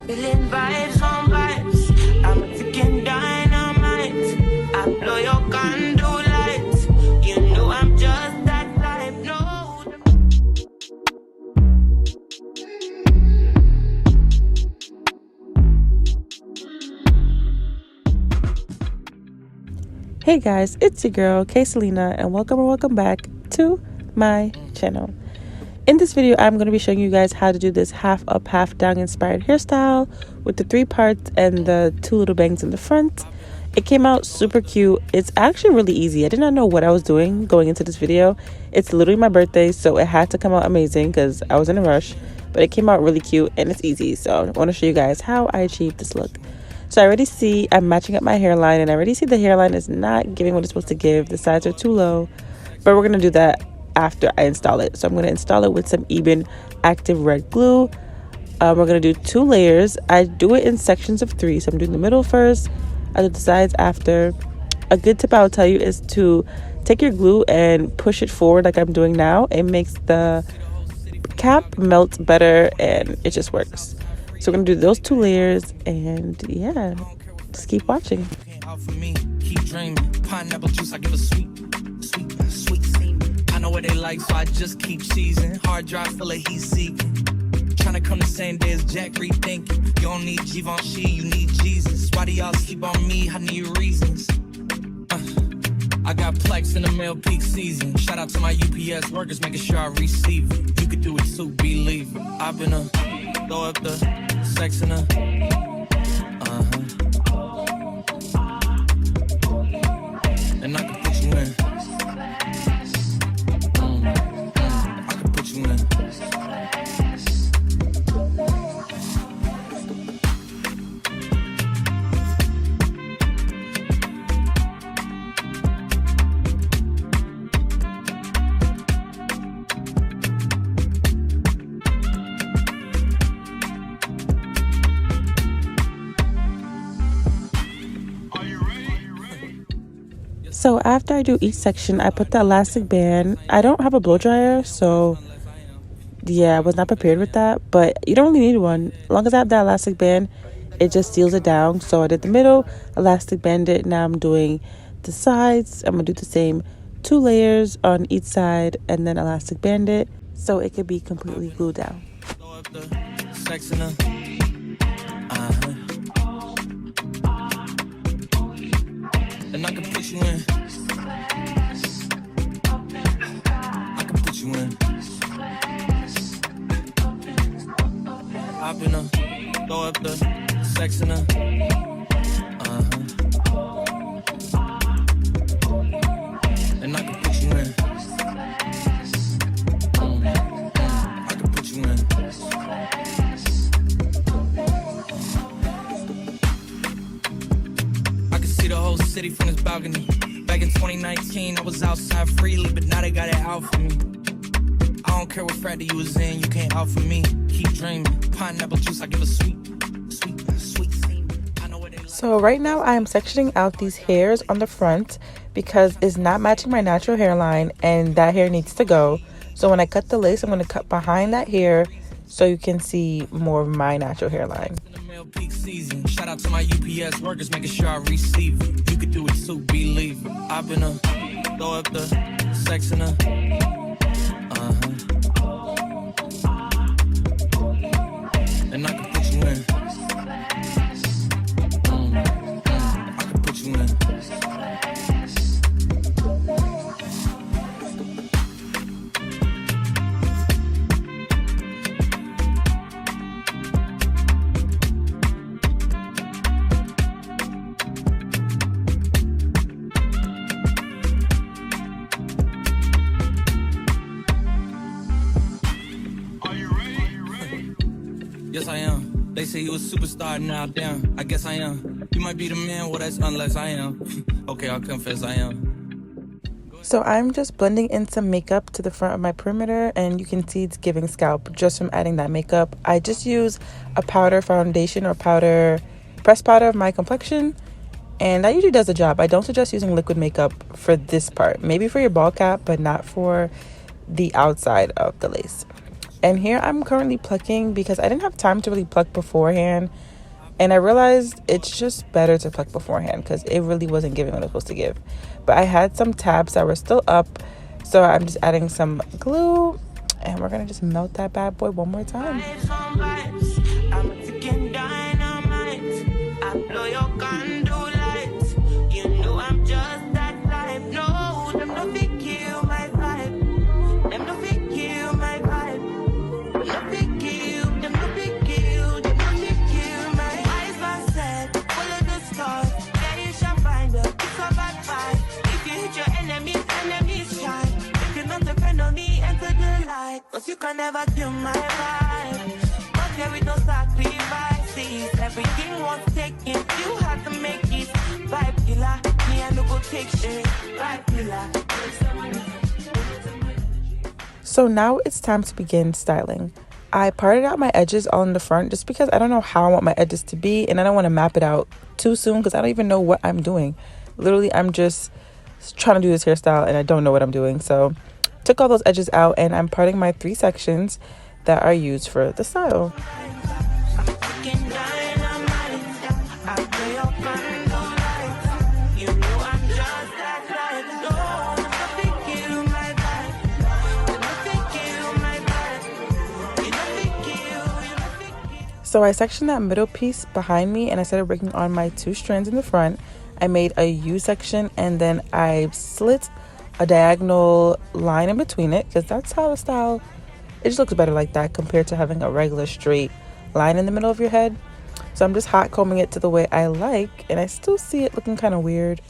Feeling vibes on vibes. I'm a freaking dynamite. I blow your candle lights. You know I'm just that type. No. Hey guys, it's your girl K Selena, and welcome back to my channel. In this video, I'm going to be showing you guys how to do this half up, half down inspired hairstyle with the 3 parts and the 2 little bangs in the front. It came out super cute. It's actually really easy. I did not know what I was doing going into this video. It's literally my birthday, so it had to come out amazing because I was in a rush. But it came out really cute and it's easy. So I want to show you guys how I achieved this look. So I already see I'm matching up my hairline, and I already see the hairline is not giving what it's supposed to give. The sides are too low, but we're going to do that after I install it. So I'm going to install it with some even active red glue. We're going to do 2 layers. I do it in sections of 3. So I'm doing the middle first, I do the sides after. A good tip I will tell you is to take your glue and push it forward like I'm doing now. It makes the cap melt better and it just works. So we're going to do those 2 layers, and yeah, just keep watching. Keep dreaming. Pineapple juice, I give a sweet semen. I know what they like, so I just keep cheesing. Hard drive full of heat seeking. Trying to come the same day as Jack rethinking. You don't need Givenchy, you need Jesus. Why do y'all sleep on me? I need reasons. I got Plex in the mail peak season. Shout out to my UPS workers, making sure I receive it. You could do it too, believe it. I've been throw up the sex in and I can put you in. I can put you in. So after I do each section, I put the elastic band. I don't have a blow dryer, so yeah, I was not prepared with that, but you don't really need one. As long as I have that elastic band, it just seals it down. So I did the middle, elastic band it. Now I'm doing the sides. I'm gonna do the same 2 layers on each side and then elastic band it so it could be completely glued down. And I can put you in. I can put you in. I've been throw up the sex in and I can put you in. I can put you in. I can see the whole city from this balcony. Back in 2019, I was outside freely, but now they got it out for me. I don't care what frat you was in, you can't out for me. Keep dreaming. Pineapple juice, I give a sweet semen. I know what they like. So right now I am sectioning out these hairs on the front because it's not matching my natural hairline and that hair needs to go. So when I cut the lace, I'm going to cut behind that hair so you can see more of my natural hairline. Peak season. Shout out to my UPS workers, making sure I receive it. You could do it too, believe it. I've been throw up the sex in and I can put you in. I can put you in. Yes, I am. They say you a superstar now, damn. I guess I am. You might be the man, well, that's unless I am. Okay, I'll confess I am. So I'm just blending in some makeup to the front of my perimeter, and you can see it's giving scalp just from adding that makeup. I just use a powder foundation or pressed powder of my complexion, and that usually does the job. I don't suggest using liquid makeup for this part. Maybe for your ball cap, but not for the outside of the lace. And here I'm currently plucking because I didn't have time to really pluck beforehand. And I realized it's just better to pluck beforehand because it really wasn't giving what it was supposed to give. But I had some tabs that were still up. So I'm just adding some glue. And we're going to just melt that bad boy one more time. I'm a ticking dynamite. I blow your candle lights. You know I'm just that type. No, them no fit kill my vibe. Them no fit kill my vibe. Them no fit kill. Them no fit kill. Them no fit kill my eyes. My set, follow the stars. Yeah, you shall find her. It's a bad vibe. If you hit your enemies, enemies shine. If you're not depend on me, enter the light. Cause you can never kill my vibe. There is no sacrifices. Everything was taken. You had to make it. Vibe killer. Me and no go take shit. Vibe killer. So now it's time to begin styling. I parted out my edges all in the front just because I don't know how I want my edges to be, and I don't want to map it out too soon because I don't even know what I'm doing. Literally, I'm just trying to do this hairstyle and I don't know what I'm doing. So took all those edges out and I'm parting my 3 sections that are used for the style. So I sectioned that middle piece behind me and I started working on my 2 strands in the front. I made a U section and then I slit a diagonal line in between it because that's how the style, it just looks better like that compared to having a regular straight line in the middle of your head. So I'm just hot combing it to the way I like, and I still see it looking kind of weird,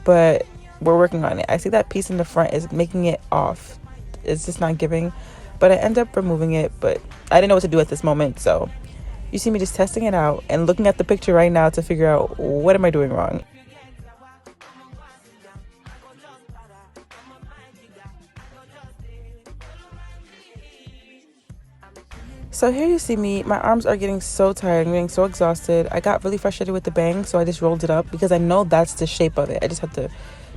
but we're working on it. I see that piece in the front is making it off. It's just not giving, but I end up removing it, but I didn't know what to do at this moment. So you see me just testing it out and looking at the picture right now to figure out what am I doing wrong. So here you see me, my arms are getting so tired, I'm getting so exhausted. I got really frustrated with the bang, so I just rolled it up because I know that's the shape of it. I just have to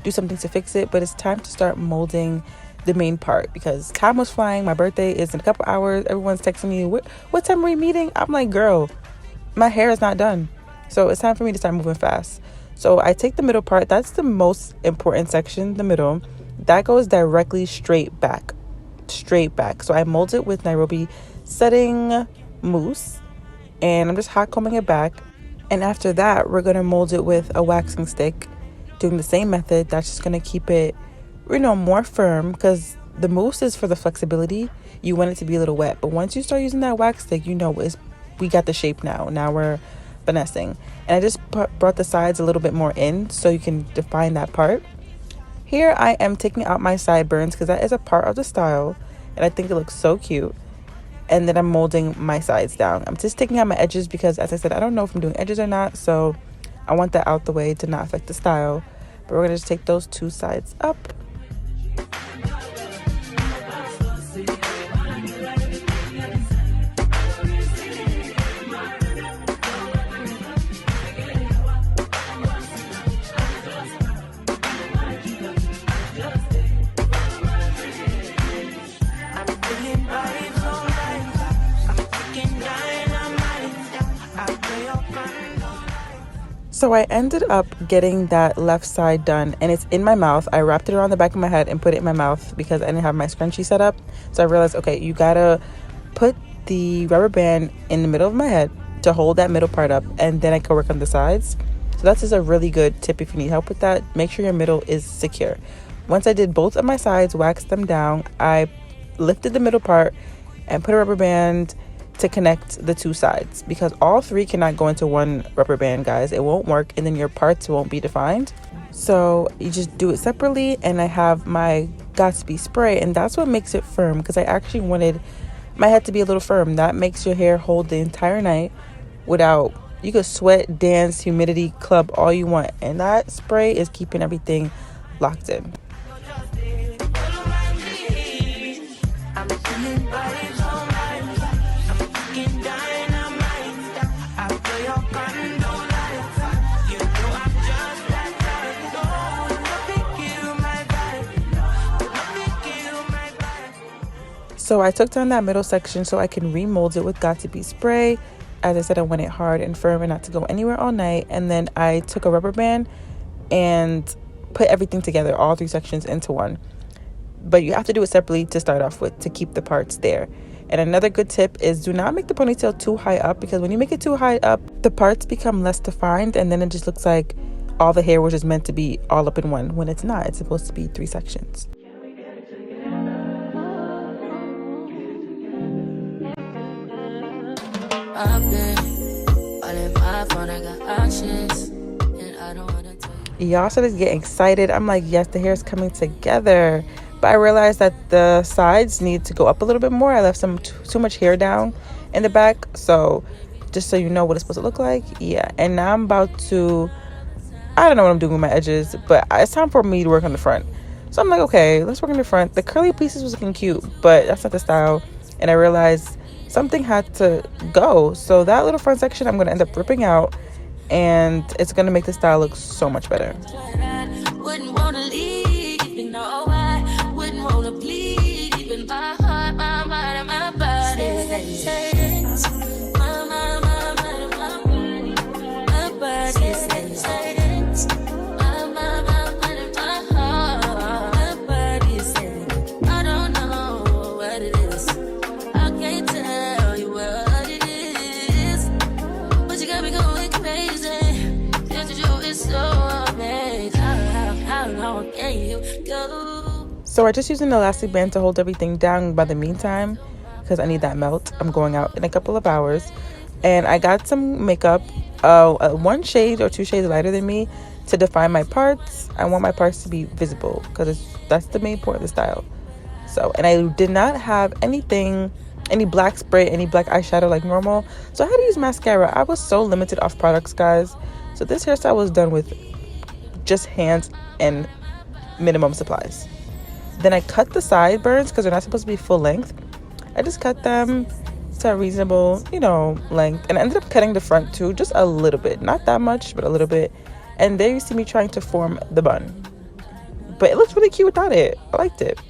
do something to fix it, but it's time to start molding the main part because time was flying. My birthday is in a couple hours. Everyone's texting me, what time are we meeting? I'm like, girl, my hair is not done. So it's time for me to start moving fast. So I take the middle part. That's the most important section, the middle. That goes directly straight back. So I mold it with Nairobi setting mousse and I'm just hot combing it back. And after that, we're going to mold it with a waxing stick, doing the same method. That's just going to keep it, more firm because the mousse is for the flexibility. You want it to be a little wet, but once you start using that wax stick, we got the shape now. Now we're finessing. And I just brought the sides a little bit more in so you can define that part. Here I am taking out my sideburns because that is a part of the style and I think it looks so cute. And then I'm molding my sides down. I'm just taking out my edges because, as I said, I don't know if I'm doing edges or not, so I want that out the way to not affect the style. But we're gonna just take those 2 sides up. So I ended up getting that left side done and it's in my mouth. I wrapped it around the back of my head and put it in my mouth because I didn't have my scrunchie set up. So I realized, okay, you gotta put the rubber band in the middle of my head to hold that middle part up and then I can work on the sides. So that's just a really good tip if you need help with that. Make sure your middle is secure. Once I did both of my sides, waxed them down, I lifted the middle part and put a rubber band to connect the 2 sides because all 3 cannot go into one rubber band, guys. It won't work and then your parts won't be defined. So you just do it separately. And I have my Gatsby spray and that's what makes it firm because I actually wanted my head to be a little firm. That makes your hair hold the entire night without, you could sweat, dance, humidity, club all you want, and that spray is keeping everything locked in. So I took down that middle section so I can remold it with Got2b spray. As I said, I want it hard and firm and not to go anywhere all night. And then I took a rubber band and put everything together, all 3 sections into one. But you have to do it separately to start off with to keep the parts there. And another good tip is do not make the ponytail too high up, because when you make it too high up, the parts become less defined and then it just looks like all the hair was just meant to be all up in one, when it's not. It's supposed to be 3 sections. Y'all started getting excited. I'm like, yes, the hair is coming together. But I realized that the sides need to go up a little bit more. I left some too much hair down in the back. So just so you know what it's supposed to look like. Yeah. And now I'm about to, I don't know what I'm doing with my edges, but it's time for me to work on the front. So I'm like, okay, let's work on the front. The curly pieces was looking cute, but that's not the style. And I realized something had to go. So that little front section I'm going to end up ripping out, and it's going to make the style look so much better. So I just used an elastic band to hold everything down by the meantime, because I need that melt. I'm going out in a couple of hours. And I got some makeup, 1 shade or 2 shades lighter than me, to define my parts. I want my parts to be visible, because that's the main point of the style. So, and I did not have any black spray, any black eyeshadow like normal. So I had to use mascara. I was so limited off products, guys. So this hairstyle was done with just hands and minimum supplies. Then I cut the sideburns because they're not supposed to be full length. I just cut them to a reasonable, length. And I ended up cutting the front too, just a little bit. Not that much, but a little bit. And there you see me trying to form the bun. But it looks really cute without it. I liked it.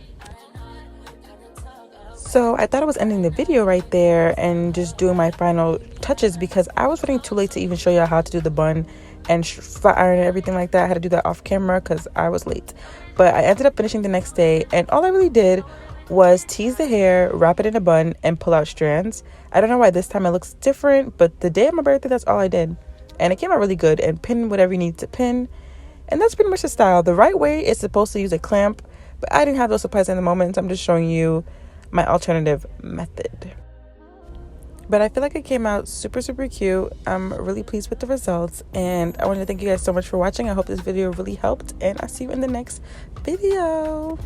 So I thought I was ending the video right there and just doing my final touches, because I was running too late to even show you how to do the bun and flat iron and everything like that. I had to do that off camera because I was late. But I ended up finishing the next day, and all I really did was tease the hair, wrap it in a bun, and pull out strands. I don't know why this time it looks different, but the day of my birthday, that's all I did. And it came out really good. And pin whatever you need to pin. And that's pretty much the style. The right way is supposed to use a clamp, but I didn't have those supplies in the moment, so I'm just showing you my alternative method. But I feel like it came out super, super cute. I'm really pleased with the results, and I want to thank you guys so much for watching. I hope this video really helped, and I'll see you in the next video.